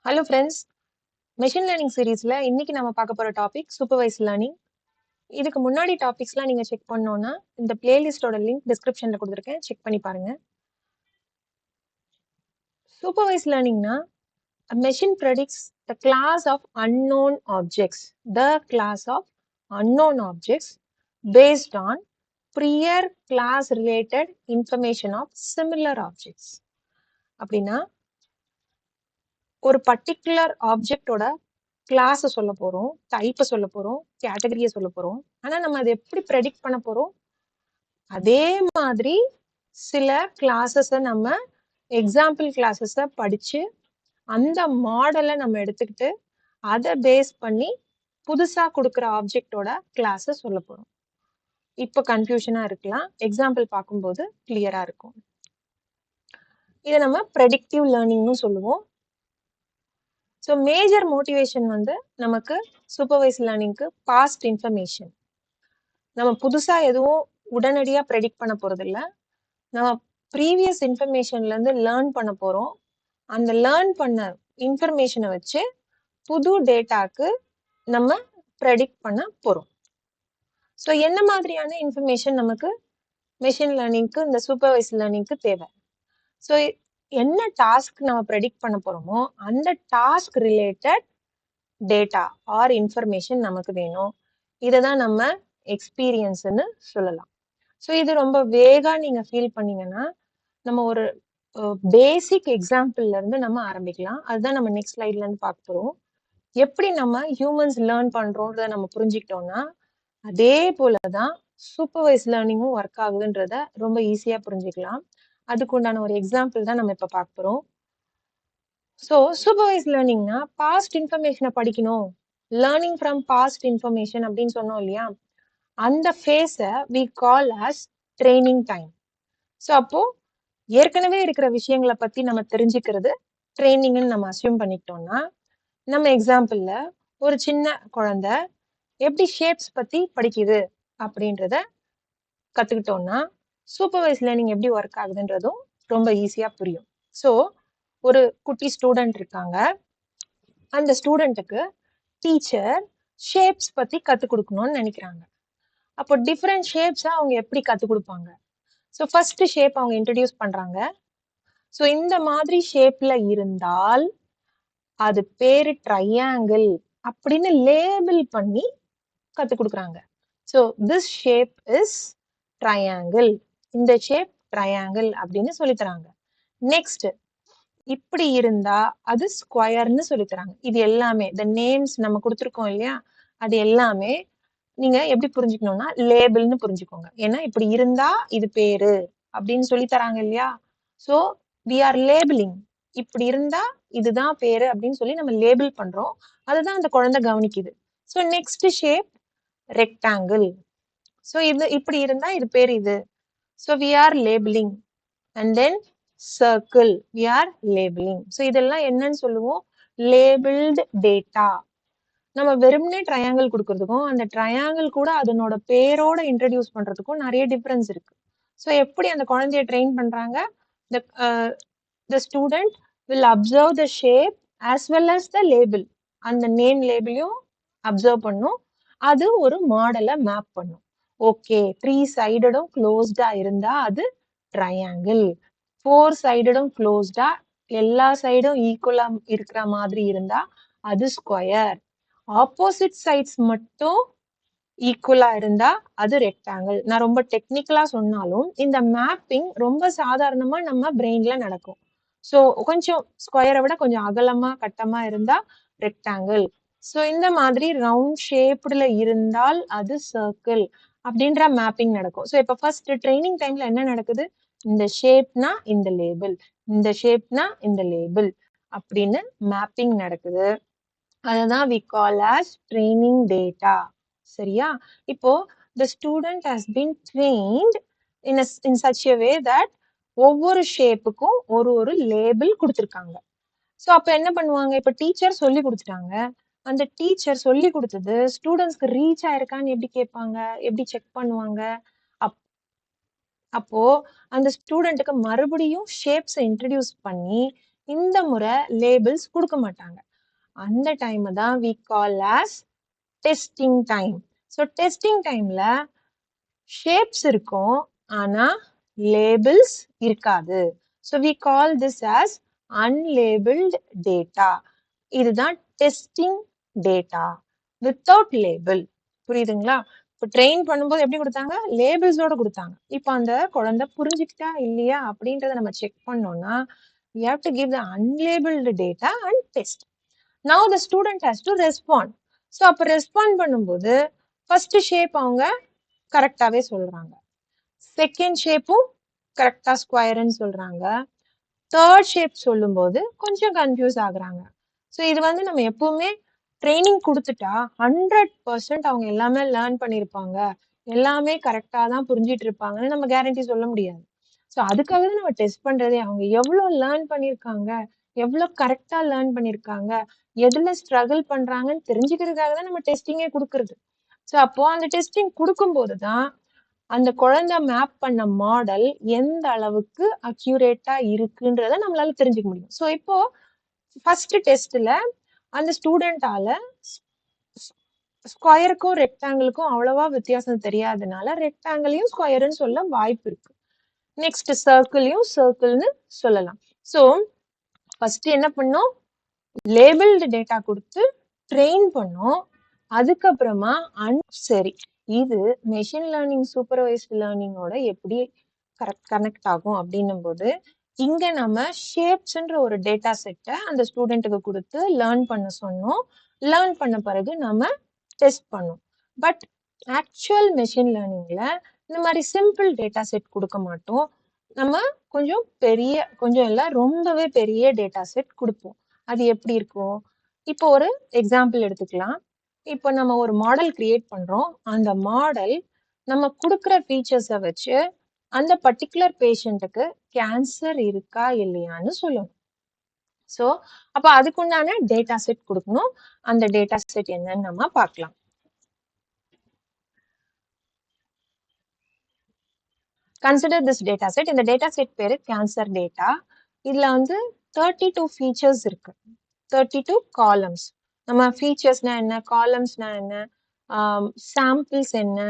Hello friends, machine learning சீரீஸ்ல இன்னைக்கு நம்ம பார்க்க போற டாபிக் சூப்பர்வைஸ் லேர்னிங். இதுக்கு முன்னாடி டாபிக்ஸ்லாம் நீங்க செக் பண்ணோம்னா இந்த பிளேலிஸ்டோட லிங்க் டிஸ்கிரிப்ஷன்ல கொடுத்துருக்கேன், செக் பண்ணி பாருங்க. சூப்பர்வைஸ் லேர்னிங்னா machine predicts the class of unknown objects, the class of unknown objects based on prior class related information of similar objects. அப்படின்னா ஒரு பர்டிகுலர் ஆப்ஜெக்டோட கிளாஸ் சொல்ல போறோம், டைப்பை சொல்ல போறோம், கேட்டகரியை சொல்ல போறோம். ஆனா நம்ம அதை எப்படி ப்ரெடிக்ட் பண்ண போறோம்? அதே மாதிரி சில கிளாஸஸை நம்ம எக்ஸாம்பிள் கிளாஸஸை படிச்சு அந்த மாடலை நம்ம எடுத்துக்கிட்டு அதை பேஸ் பண்ணி புதுசா கொடுக்குற ஆப்ஜெக்டோட கிளாஸை சொல்ல போறோம். இப்போ கன்ஃபியூஷனா இருக்கலாம், எக்ஸாம்பிள் பார்க்கும்போது கிளியரா இருக்கும். இதை நம்ம ப்ரெடிக்டிவ் லேர்னிங்னு சொல்லுவோம். ஸோ மேஜர் மோட்டிவேஷன் வந்து நமக்கு சூப்பர்வைஸ் லேர்னிங்க்கு பாஸ்ட் இன்ஃபர்மேஷன். நம்ம புதுசா எதுவும் உடனடியா ப்ரெடிக்ட் பண்ண போறது இல்ல, நம்ம ப்ரீவியஸ் இன்ஃபர்மேஷன்ல இருந்து லேர்ன் பண்ண போறோம். அந்த லேர்ன் பண்ண இன்ஃபர்மேஷனை வச்சு புது டேட்டாக்கு நம்ம ப்ரெடிக்ட் பண்ண போறோம். ஸோ என்ன மாதிரியான இன்ஃபர்மேஷன் நமக்கு மெஷின் லேர்னிங்க்கு இந்த சூப்பர்வைஸ் லேர்னிங்க்கு தேவை? ஸோ என்ன டாஸ்க் நம்ம ப்ரெடிக்ட் பண்ண போறோமோ அந்த task related data R information நமக்கு வேணும். இதை தான் நம்ம எக்ஸ்பீரியன்ஸ்ன்னு சொல்லலாம். ஸோ இது ரொம்ப வேகா நீங்க ஃபீல் பண்ணீங்கன்னா நம்ம ஒரு பேசிக் எக்ஸாம்பிள்ல இருந்து நம்ம ஆரம்பிக்கலாம். அதுதான் நம்ம நெக்ஸ்ட் ஸ்லைட்ல இருந்து பார்க்க போறோம். எப்படி நம்ம ஹியூமன்ஸ் லேர்ன் பண்றோன்றத நம்ம புரிஞ்சுக்கிட்டோம்னா அதே போலதான் சூப்பர்வைஸ் லேர்னிங்கும் ஒர்க் ஆகுதுன்றத ரொம்ப ஈஸியா புரிஞ்சுக்கலாம். அதுக்கு உண்டான ஒரு எக்ஸாம்பிள் தான் நம்ம இப்ப பார்க்க போறோம். ஸோ சூப்பர்வைஸ் லேர்னிங்னா பாஸ்ட் இன்ஃபர்மேஷனை படிக்கணும், லேர்னிங் ஃப்ரம் பாஸ்ட் இன்ஃபர்மேஷன் அப்படின்னு சொன்னோம் இல்லையா, அந்த ஃபேஸை we call as training time. So அப்போ ஏற்கனவே இருக்கிற விஷயங்களை பத்தி நம்ம தெரிஞ்சுக்கிறது ட்ரைனிங்னு நம்ம அசியூம் பண்ணிக்கிட்டோம்னா, நம்ம எக்ஸாம்பிள்ல ஒரு சின்ன குழந்தை எப்படி ஷேப்ஸ் பத்தி படிக்குது அப்படின்றத கத்துக்கிட்டோம்னா சூப்பர்வைஸ் லேர்னிங் எப்படி ஒர்க் ஆகுதுன்றதும் ரொம்ப ஈஸியா புரியும். ஸோ ஒரு குட்டி ஸ்டூடெண்ட் இருக்காங்க, அந்த ஸ்டூடெண்ட்டுக்கு டீச்சர் ஷேப்ஸ் பத்தி கத்துக் கொடுக்கணும்னு நினைக்கிறாங்க. அப்போ டிஃப்ரெண்ட் ஷேப்ஸை அவங்க எப்படி கத்துக் கொடுப்பாங்க? ஸோ ஃபர்ஸ்ட் ஷேப் அவங்க இன்ட்ரடியூஸ் பண்றாங்க. ஸோ இந்த மாதிரி ஷேப்ல இருந்தால் அது பேரு ட்ரையாங்கிள் அப்படின்னு லேபிள் பண்ணி கத்துக் கொடுக்குறாங்க. So this shape is triangle, இந்த ஷேப் ட்ரையாங்கிள் அப்படின்னு சொல்லி தராங்க. நெக்ஸ்ட் இப்படி இருந்தா அது ஸ்கொயர்னு சொல்லி தராங்க. இது எல்லாமே இந்த நேம்ஸ் நம்ம கொடுத்துருக்கோம் இல்லையா, அது எல்லாமே நீங்க எப்படி புரிஞ்சுக்கணும்னா லேபிள்னு புரிஞ்சுக்கோங்க. ஏன்னா இப்படி இருந்தா இது பேரு அப்படின்னு சொல்லி தராங்க இல்லையா. ஸோ வி ஆர் லேபிளிங், இப்படி இருந்தா இதுதான் பேரு அப்படின்னு சொல்லி நம்ம லேபிள் பண்றோம். அதுதான் அந்த குழந்தை கவனிக்குது. So next shape rectangle. So இது இப்படி இருந்தா இது பேர் இது. So we are labelling. And then circle, we are labelling. So இதெல்லாம் என்னன்னு சொல்லுவோம்? Labelled data. நம்ம வெறும்னே ட்ரையாங்கிள் கொடுக்கறதுக்கும் அந்த ட்ரையாங்கிள் கூட அதனோட பேரோட இன்ட்ரடியூஸ் பண்றதுக்கும் நிறைய டிஃபரன்ஸ் இருக்கு. ஸோ எப்படி அந்த குழந்தைய ட்ரெயின் பண்றாங்க? the student will observe the shape as well as the label. அந்த நேம் லேபிளையும் அப்சர்வ் பண்ணும், அது ஒரு மாடலை மேப் பண்ணும். ஓகே, 3 சைடடும் க்ளோஸ்டா இருந்தா அது ட்ரையாங்கிள், 4 சைடடும் க்ளோஸ்டா எல்லா சைடும் ஈக்குவலா இருக்கிற மாதிரி இருந்தா அது ஸ்கொயர், ஆப்போசிட் சைட்ஸ் மட்டும் ஈக்குவலா இருந்தா அது ரெக்டாங்கிள். நான் ரொம்ப டெக்னிக்கலா சொன்னாலும் இந்த மேப்பிங் ரொம்ப சாதாரணமா நம்ம பிரெயின்ல நடக்கும். ஸோ கொஞ்சம் ஸ்கொயரை விட கொஞ்சம் அகலமா கட்டமா இருந்தா ரெக்டாங்கிள். ஸோ இந்த மாதிரி ரவுண்ட் ஷேப்டுல இருந்தால் அது சர்க்கிள் அப்படின்ற மேப்பிங் நடக்கும். ஸோ இப்போ ஃபர்ஸ்ட் ட்ரைனிங் டைம்ல என்ன நடக்குது? இந்த ஷேப்னா இந்த லேபிள், இந்த ஷேப்னா இந்த லேபிள் அப்படின்னு மேப்பிங் நடக்குது. அதுதான் we call as training data. சரியா? இப்போ the student has been trained in such a way that ஒவ்வொரு ஷேப்புக்கும் ஒரு ஒரு லேபிள் கொடுத்துருக்காங்க. ஸோ அப்ப என்ன பண்ணுவாங்க? இப்ப டீச்சர் சொல்லி கொடுத்துட்டாங்க, அந்த டீச்சர் சொல்லி கொடுத்தது ஸ்டூடெண்ட்ஸ்க்கு ரீச் ஆயிருக்கான்னு எப்படி கேட்பாங்க, எப்படி செக் பண்ணுவாங்க? அப்போ அந்த ஸ்டூடெண்ட்டுக்கு மறுபடியும் ஷேப்ஸை இன்ட்ரடியூஸ் பண்ணி இந்த முறை லேபிள்ஸ் கொடுக்க மாட்டாங்க. அந்த டைம் தான் we call as testing time. So testing டைம்ல ஷேப்ஸ் இருக்கும், ஆனா லேபிள்ஸ் இருக்காது. So we call this as unlabeled data. இதுதான் டெஸ்டிங் டேட்டா வித்தவுட் லேபிள். புரியுதுங்களா? இப்போ ட்ரெயின் பண்ணும்போது எப்படி கொடுத்தாங்க? லேபிள்ஸோட கொடுத்தாங்க. இப்போ அந்த குழந்தை புரிஞ்சுக்கிட்டா இல்லையா அப்படின்றத நம்ம செக் பண்ணோம்னா we have to give the unlabeled data and test. Now the student has to respond. So அப்போ ரெஸ்பாண்ட் பண்ணும்போது ஃபர்ஸ்ட் ஷேப் அவங்க கரெக்டாவே சொல்றாங்க, செகண்ட் ஷேப்பும் கரெக்டா ஸ்கொயர்னு சொல்றாங்க, தேர்ட் ஷேப் சொல்லும்போது கொஞ்சம் கன்ஃபியூஸ் ஆகுறாங்க. ஸோ இது வந்து நம்ம எப்பவுமே ட்ரைனிங் கொடுத்துட்டா 100% அவங்க எல்லாமே லேர்ன் பண்ணியிருப்பாங்க, எல்லாமே கரெக்டாக தான் புரிஞ்சிட்டு இருப்பாங்கன்னு நம்ம கேரண்டி சொல்ல முடியாது. ஸோ அதுக்காக தான் நம்ம டெஸ்ட் பண்றதே. அவங்க எவ்வளோ லேர்ன் பண்ணியிருக்காங்க, எவ்வளோ கரெக்டாக லேர்ன் பண்ணியிருக்காங்க, எதுல ஸ்ட்ரகிள் பண்றாங்கன்னு தெரிஞ்சுக்கிறதுக்காக தான் நம்ம டெஸ்டிங்கே கொடுக்கறது. ஸோ அப்போ அந்த டெஸ்டிங் கொடுக்கும்போது தான் அந்த குழந்தை மேப் பண்ண மாடல் எந்த அளவுக்கு அக்யூரேட்டா இருக்குன்றத நம்மளால தெரிஞ்சுக்க முடியும். ஸோ இப்போ ஃபர்ஸ்ட் டெஸ்ட்ல அந்த ஸ்டூடெண்டால ஸ்கொயருக்கும் ரெக்டாங்கிளுக்கும் அவ்வளவா வித்தியாசம் தெரியாதனால ரெக்டாங்கிளையும் ஸ்கொயர்னு சொல்ல வாய்ப்பு இருக்கு. நெக்ஸ்ட் சர்க்கிளையும் சர்க்கிள்னு சொல்லலாம். ஸோ ஃபர்ஸ்ட் என்ன பண்ணோம்? லேபிள்டு டேட்டா கொடுத்து ட்ரெயின் பண்ணோம். அதுக்கப்புறமா சரி, இது மெஷின் லேர்னிங் சூப்பர்வைஸ்ட் லேர்னிங்கோட எப்படி கனெக்ட் ஆகும் அப்படின்னும் போது இங்க நம்ம ஷேப்ஸ்ன்ற ஒரு டேட்டா செட்டை அந்த ஸ்டூடெண்ட்டுக்கு கொடுத்து லேர்ன் பண்ண சொன்னோம். லேர்ன் பண்ண பிறகு நம்ம டெஸ்ட் பண்ணோம். பட் ஆக்சுவல் மெஷின் லேர்னிங்ல இந்த மாதிரி சிம்பிள் டேட்டா செட் கொடுக்க மாட்டோம். நம்ம கொஞ்சம் இல்ல ரொம்பவே பெரிய டேட்டா செட் கொடுப்போம். அது எப்படி இருக்கும்? இப்போ ஒரு எக்ஸாம்பிள் எடுத்துக்கலாம். இப்போ நம்ம ஒரு மாடல் கிரியேட் பண்றோம். அந்த மாடல் நம்ம கொடுக்குற ஃபீச்சர்ஸை வச்சு அந்த பர்டிகுலர் பேஷண்ட்டுக்கு கேன்சர் இருக்கா இல்லையான்னு சொல்லணும். ஸோ அப்போ அதுக்குண்டான டேட்டா செட் கொடுக்கணும். அந்த டேட்டா செட் என்னன்னு நம்ம பார்க்கலாம். Consider this data set. இந்த டேட்டா செட் பேரு கேன்சர் டேட்டா. இதுல வந்து 32 ஃபீச்சர்ஸ் இருக்கு, 32 காலம்ஸ். நம்ம ஃபீச்சர்ஸ்னா என்ன, காலம்ஸ்னா என்ன, சாம்பிள்ஸ் என்ன,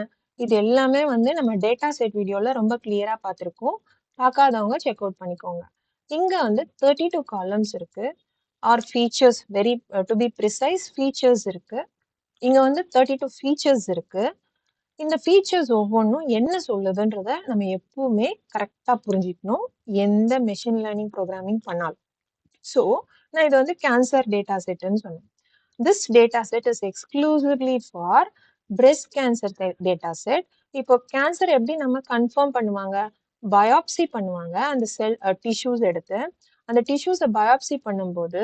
இது எல்லாமே வந்து நம்ம டேட்டா செட் வீடியோல ரொம்ப கிளியரா பார்த்துருக்கோம். பார்க்காதவங்க செக் அவுட் பண்ணிக்கோங்க. இங்க வந்து 32 காலம்ஸ் இருக்கு, or features, very to be precise features இருக்கு. இங்க வந்து 32 ஃபீச்சர்ஸ் இருக்கு. இந்த ஃபீச்சர்ஸ் ஒவ்வொன்றும் என்ன சொல்லுதுன்றத நம்ம எப்பவுமே கரெக்டா புரிஞ்சுக்கணும் எந்த மெஷின் லேர்னிங் ப்ரோக்ராமிங் பண்ணாலும். ஸோ நான் இது வந்து கேன்சர் டேட்டா செட்னு சொன்னேன். This data set is exclusively for breast cancer data set. இப்போ கேன்சர் எப்படி நம்ம கன்ஃபார்ம் பண்ணுவாங்க? பயாப்சி பண்ணுவாங்க. அந்த செல் டிஷ்யூஸ் எடுத்து அந்த டிஷ்யூஸை பயாப்சி பண்ணும்போது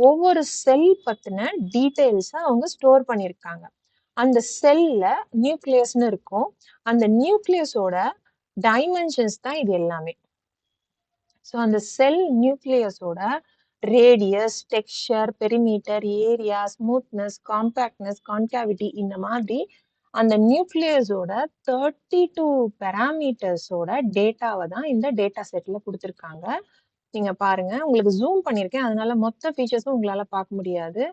ஒவ்வொரு செல் பத்தின டீட்டெயில்ஸை அவங்க ஸ்டோர் பண்ணியிருக்காங்க. அந்த செல்ல நியூக்ளியஸ்னு இருக்கும். அந்த நியூக்ளியஸோட டைமென்ஷன்ஸ் தான் இது எல்லாமே. ஸோ அந்த செல் நியூக்ளியஸோட radius, texture, perimeter, area, smoothness, compactness, concavity, இந்த மாதிரி அந்த நியூக்ளியஸோட 32 பேராமீட்டர்ஸோட டேட்டாவை தான் இந்த டேட்டா செட்ல கொடுத்துருக்காங்க. நீங்க பாருங்க, உங்களுக்கு ஜூம் பண்ணியிருக்கேன், அதனால மொத்த ஃபீச்சர்ஸும் உங்களால பார்க்க முடியாது.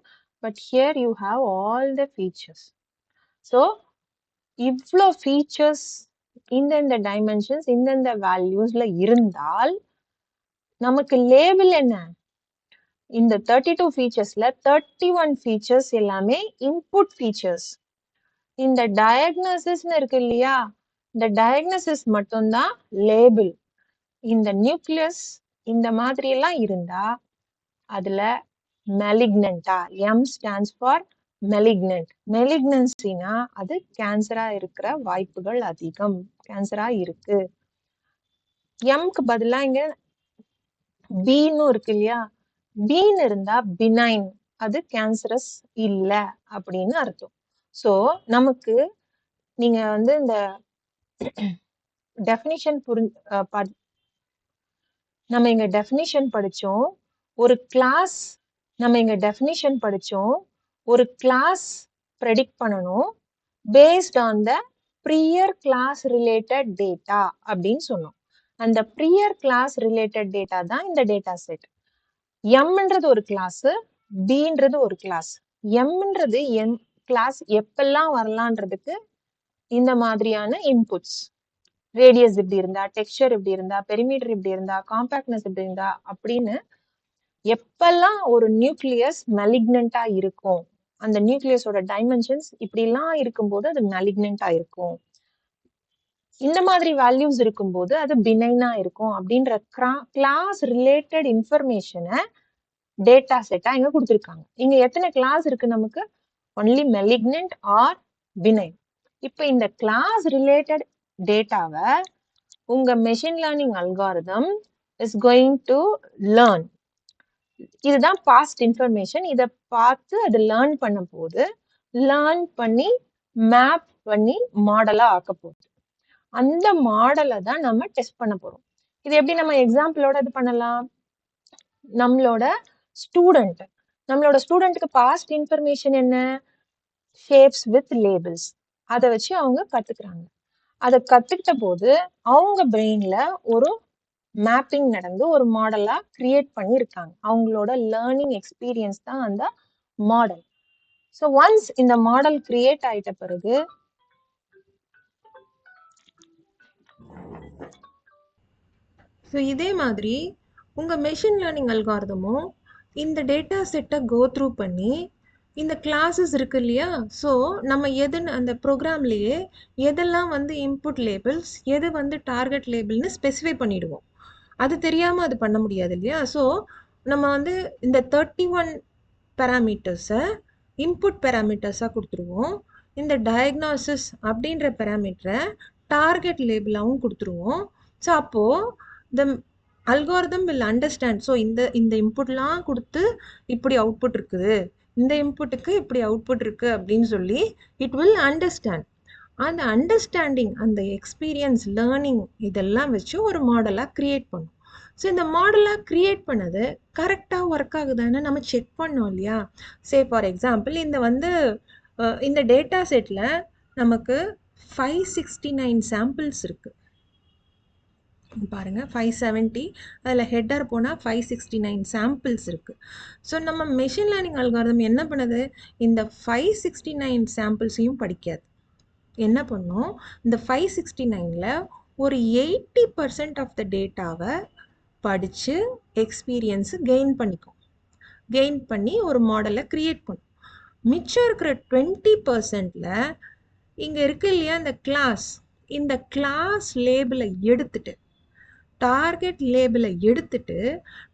But here you have all the features. So இவ்வளோ ஃபீச்சர்ஸ் இந்தந்த டைமென்ஷன்ஸ் இந்தந்த வேல்யூஸ்ல இருந்தால் நமக்கு லேபிள் என்ன? இந்த 32 ஃபீச்சர்ஸ்ல 31 ஃபீச்சர்ஸ் எல்லாமே இன்புட் ஃபீச்சர்ஸ். இந்த டயக்னோசிஸ்னு இருக்கு இல்லையா, இந்த டயக்னோசிஸ் மட்டும்தான் லேபிள். இந்த நியூக்ளியஸ் இந்த மாதிரி எல்லாம் இருந்தா அதுல மெலிக்னண்டா, எம் ஸ்டாண்ட்ஸ் ஃபார் மெலிக்னன்ட். மெலிக்னன்சினா அது கேன்சரா இருக்கிற வாய்ப்புகள் அதிகம், கேன்சரா இருக்கு. எம்க்கு பதிலா இங்க பீன்னு இருக்கு இல்லையா, பீன் இருந்தா பினைன், அது கேன்சரஸ் இல்ல அப்படின்னு அர்த்தம். ஸோ நமக்கு நீங்க வந்து இந்த டெஃபினிஷன் நம்ம இங்க டெஃபினிஷன் படிச்சோம். ஒரு கிளாஸ் நம்ம இங்க டெஃபினிஷன் படிச்சோம். ஒரு கிளாஸ் ப்ரெடிக்ட் பண்ணணும் based on the prior class related data அப்படின்னு சொன்னோம். அந்த ப்ரியர் கிளாஸ் ரிலேட்டட் டேட்டா தான் இந்த டேட்டா செட். எம்ன்றது ஒரு கிளாஸ், பின்றது ஒரு கிளாஸ். எம்ன்றது கிளாஸ் எப்பெல்லாம் வரலான்றதுக்கு இந்த மாதிரியான இன்புட்ஸ். ரேடியஸ் இப்படி இருந்தா, டெக்ஸ்சர் இப்படி இருந்தா, பெரிமீட்டர் இப்படி இருந்தா, காம்பாக்ட்னஸ் இப்படி இருந்தா அப்படின்னு எப்பெல்லாம் ஒரு நியூக்ளியஸ் மெலிக்னண்டா இருக்கும், அந்த நியூக்ளியஸோட டைமென்ஷன்ஸ் இப்படிலாம் இருக்கும்போது அது மெலிக்னண்டா இருக்கும். இந்த மாதிரி வேல்யூஸ் இருக்கும்போது அது பினைனா இருக்கும் அப்படின்ற கிளாஸ் ரிலேட்டட் இன்ஃபர்மேஷனை டேட்டா செட்டா இங்க கொடுத்துருக்காங்க. இங்க எத்தனை கிளாஸ் இருக்கு நமக்கு? Only malignant or benign. இப்போ இந்த கிளாஸ் ரிலேட்டட் டேட்டாவை உங்க machine learning algorithm is going to learn. இதுதான் பாஸ்ட் இன்ஃபர்மேஷன். இதை பார்த்து அது லேர்ன் பண்ண போது, லேர்ன் பண்ணி மேப் பண்ணி மாடலா ஆக்க போகுது. அந்த மாடலை தான் நம்ம டெஸ்ட் பண்ண போறோம். இது எப்படி நம்ம எக்ஸாம்பிளோட இது பண்ணலாம்? நம்மளோட ஸ்டூடெண்ட்டுக்கு பாஸ்ட் இன்ஃபர்மேஷன் என்ன? Shapes with labels. அதை வச்சு அவங்க கத்துக்கிறாங்க. அதை கத்துக்கிட்ட போது அவங்க பிரெயின்ல ஒரு மேப்பிங் நடந்து ஒரு மாடலா கிரியேட் பண்ணி இருக்காங்க. அவங்களோட லேர்னிங் எக்ஸ்பீரியன்ஸ் தான் அந்த மாடல். ஸோ ஒன்ஸ் இந்த மாடல் கிரியேட் ஆயிட்ட பிறகு ஸோ இதே மாதிரி உங்க மெஷின் லேர்னிங் அல்காரிதமும் இந்த டேட்டா செட்டை கோ த்ரூ பண்ணி இந்த கிளாஸஸ் இருக்கு இல்லையா, ஸோ நம்ம அந்த ப்ரோக்ராம்லேயே எதெல்லாம் வந்து இன்புட் லேபிள்ஸ், எது வந்து டார்கெட் லேபிள்னு ஸ்பெசிஃபை பண்ணிடுவோம். அது தெரியாமல் அது பண்ண முடியாது இல்லையா. ஸோ நம்ம வந்து இந்த 31 பேராமீட்டர்ஸை இன்புட் பேராமீட்டர்ஸாக கொடுத்துருவோம். இந்த டயக்னாசிஸ் அப்படின்ற பேராமீட்டரை டார்கெட் லேபிளாகவும் கொடுத்துருவோம். ஸோ அப்போது the algorithm will understand. So இந்த இன்புட்லாம் கொடுத்து இப்படி அவுட்புட் இருக்குது, இந்த இன்புட்டுக்கு இப்படி அவுட்புட் இருக்கு அப்படின்னு சொல்லி இட் வில் அண்டர்ஸ்டாண்ட். அந்த அண்டர்ஸ்டாண்டிங், அந்த எக்ஸ்பீரியன்ஸ், லேர்னிங் இதெல்லாம் வச்சு ஒரு மாடலாக கிரியேட் பண்ணும். ஸோ இந்த மாடலாக கிரியேட் பண்ணது கரெக்டாக ஒர்க் ஆகுதான்னு நம்ம செக் பண்ணோம் இல்லையா. சே ஃபார் எக்ஸாம்பிள் இந்த டேட்டா செட்டில் நமக்கு 569 சாம்பிள்ஸ் இருக்குது. பாருங்கள், 570, அதில் ஹெட்டர் போனால் 569 சாம்பிள்ஸ் இருக்குது. ஸோ நம்ம மெஷின் லேர்னிங் அல்காரிதம் என்ன பண்ணுது? இந்த 569 சாம்பிள்ஸையும் படிக்காது. என்ன பண்ணும்? இந்த 569ல் ஒரு 80% ஆஃப் த டேட்டாவை படித்து எக்ஸ்பீரியன்ஸு கெயின் பண்ணி ஒரு மாடலை க்ரியேட் பண்ணும். மிச்சம் இருக்கிற 20%ல் இங்கே இருக்கு இல்லையா இந்த கிளாஸ் லேபிளை எடுத்துட்டு, டார்கெட் லேபிளை எடுத்துட்டு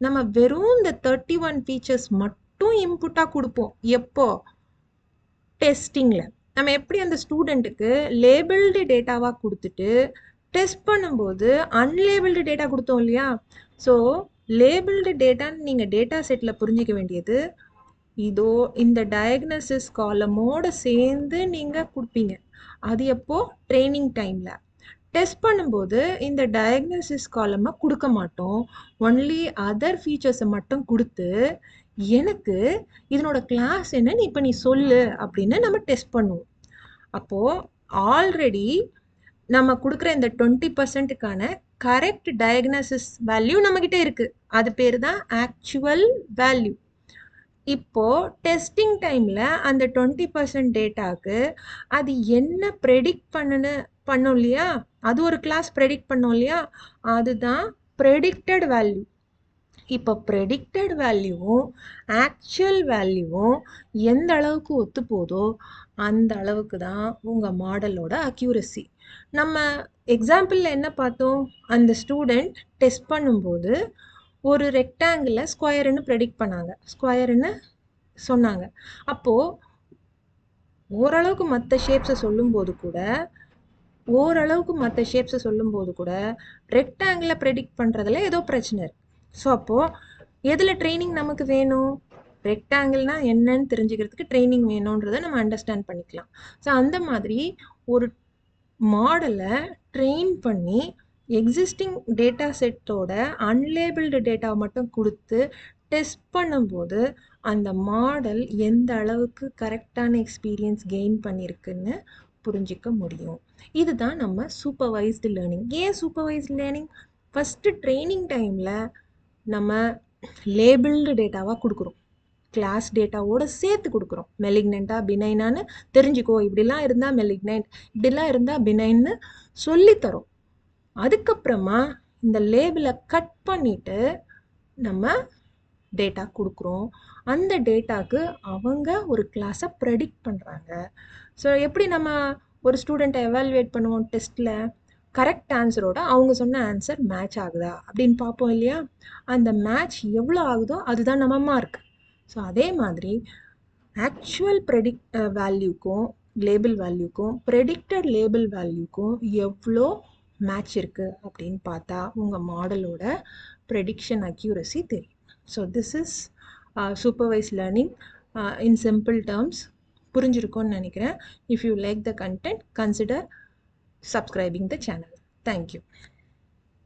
நம்ம வெறும் இந்த 31 ஃபீச்சர்ஸ் மட்டும் இன்புட்டாக கொடுப்போம். எப்போ? டெஸ்டிங்கில். நம்ம எப்படி அந்த ஸ்டூடெண்ட்டுக்கு லேபிள்டு டேட்டாவாக கொடுத்துட்டு டெஸ்ட் பண்ணும்போது அன்லேபிள்டு டேட்டா கொடுத்தோம் இல்லையா. ஸோ லேபிள்டு டேட்டான்னு நீங்கள் டேட்டா செட்டில் புரிஞ்சிக்க வேண்டியது, இதோ இந்த டயக்னோசிஸ் காலமோடு சேர்ந்து நீங்கள் கொடுப்பீங்க. அது எப்போ? ட்ரைனிங் டைமில். டெஸ்ட் பண்ணும்போது இந்த டயக்னோசிஸ் காலமை கொடுக்க மாட்டோம், ஒன்லி அதர் ஃபீச்சர்ஸை மட்டும் கொடுத்து எனக்கு இதனோட கிளாஸ் என்னன்னு இப்போ நீ சொல்லு அப்படின்னு நம்ம டெஸ்ட் பண்ணுவோம். அப்போது ஆல்ரெடி நம்ம கொடுக்குற இந்த 20%க்கான கரெக்ட் டயக்னோசிஸ் வேல்யூ நம்மக்கிட்ட இருக்குது. அது பேர் தான் ஆக்சுவல் வேல்யூ. இப்போது டெஸ்டிங் டைமில் அந்த 20% டேட்டாவுக்கு அது என்ன ப்ரெடிக்ட் பண்ணோம் இல்லையா, அது ஒரு கிளாஸ் ப்ரெடிக்ட் பண்ணோம் இல்லையா, அதுதான் ப்ரெடிக்டட் வேல்யூ. இப்போ ப்ரெடிக்டட் வேல்யூவும் ஆக்சுவல் வேல்யூவும் எந்த அளவுக்கு ஒத்து போதோ அந்த அளவுக்கு தான் உங்கள் மாடலோட அக்யூரசி. நம்ம எக்ஸாம்பிளில் என்ன பார்த்தோம்? அந்த ஸ்டூடெண்ட் டெஸ்ட் பண்ணும்போது ஒரு ரெக்டாங்கிளை ஸ்கொயர்னு ப்ரெடிக்ட் பண்ணாங்க, ஸ்கொயர்னு சொன்னாங்க. அப்போது ஓரளவுக்கு மற்ற ஷேப்ஸை சொல்லும்போது கூட ரெக்டாங்கிளை ப்ரெடிக்ட் பண்ணுறதுல ஏதோ பிரச்சனை இருக்குது. ஸோ அப்போது எதில் ட்ரைனிங் நமக்கு வேணும்? ரெக்டாங்கிள்னா என்னன்னு தெரிஞ்சுக்கிறதுக்கு ட்ரைனிங் வேணுன்றதை நம்ம அண்டர்ஸ்டாண்ட் பண்ணிக்கலாம். ஸோ அந்த மாதிரி ஒரு மாடலை ட்ரெயின் பண்ணி எக்ஸிஸ்டிங் டேட்டா செட்டோட அன்லேபிள்டு டேட்டா மட்டும் கொடுத்து டெஸ்ட் பண்ணும்போது அந்த மாடல் எந்த அளவுக்கு கரெக்டான எக்ஸ்பீரியன்ஸ் கெயின் பண்ணியிருக்குன்னு புரிஞ்சிக்க முடியும். இதுதான் நம்ம சூப்பர்வைஸ்டு லேர்னிங். ஏன் சூப்பர்வைஸ்டு லேர்னிங்? ஃபஸ்ட்டு ட்ரைனிங் டைமில் நம்ம லேபிள்டு டேட்டாவாக கொடுக்குறோம், கிளாஸ் டேட்டாவோட சேர்த்து கொடுக்குறோம். மெலிக்னெண்ட்டாக பினைனான்னு தெரிஞ்சுக்கோ, இப்படிலாம் இருந்தால் மெலிக்னெண்ட், இப்படிலாம் இருந்தால் பினைன்னு சொல்லித்தரோம். அதுக்கப்புறமா இந்த லேபிளை கட் பண்ணிவிட்டு நம்ம டேட்டா கொடுக்குறோம். அந்த டேட்டாக்கு அவங்க ஒரு கிளாஸை ப்ரெடிக்ட் பண்ணுறாங்க. ஸோ எப்படி நம்ம ஒரு ஸ்டூடெண்ட்டை எவாலுவேட் பண்ணுவோம் டெஸ்ட்டில்? கரெக்ட் ஆன்சரோட அவங்க சொன்ன ஆன்சர் மேட்ச் ஆகுதா அப்படின்னு பார்ப்போம் இல்லையா? அந்த மேட்ச் எவ்வளோ ஆகுதோ அதுதான் நம்ம மார்க். ஸோ அதே மாதிரி ஆக்சுவல் வேல்யூக்கும் லேபிள் வேல்யூக்கும் ப்ரெடிக்டட் லேபிள் வேல்யூக்கும் எவ்வளோ மேட்ச் இருக்குது அப்படின்னு பார்த்தா உங்கள் மாடலோட ப்ரெடிக்ஷன் அக்யூரசி தெரியும். So this is supervise learning in simple terms. புரிஞ்சிருக்கும்னு நினைக்கிறேன். If you like the content, consider subscribing the channel. Thank you.